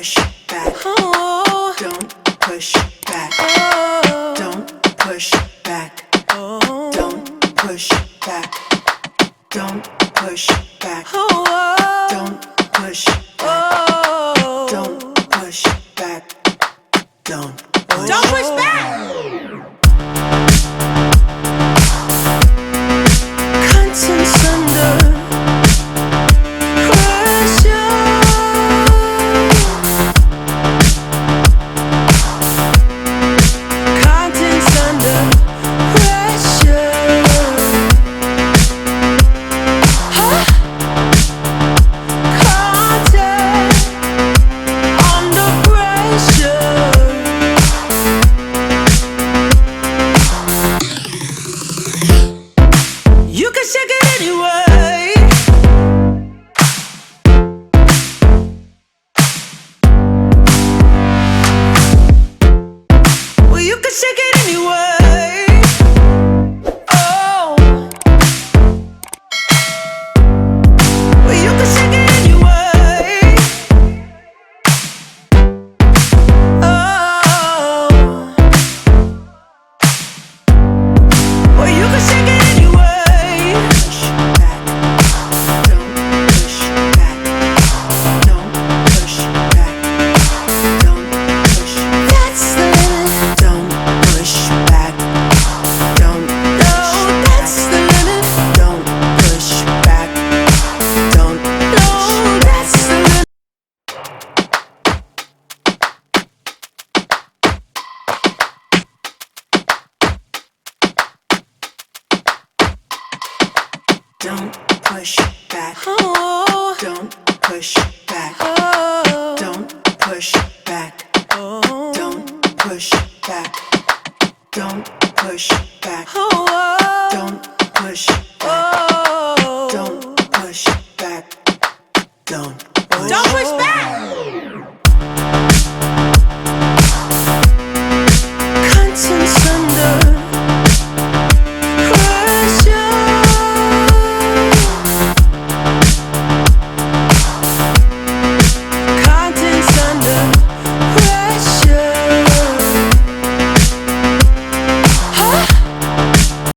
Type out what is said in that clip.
push back. Don't push back. Don't push back. Don't push back. Don't push back. Don't push back. Don't push back. Don't push back. Contents under pressure. Contents under pressure. Huh? Content under pressure. You can shake it anyway. Well, you can shake it anyway. Oh. Well, you can shake it anyway. Oh. Well, you can shake it anyway. Push back. Don't push back. Don't push back. Don't push. That's the limit. Don't push back. Don't push. No, that's the limit. Don't push back. Don't. No, that's the limit. Don't push back. Don't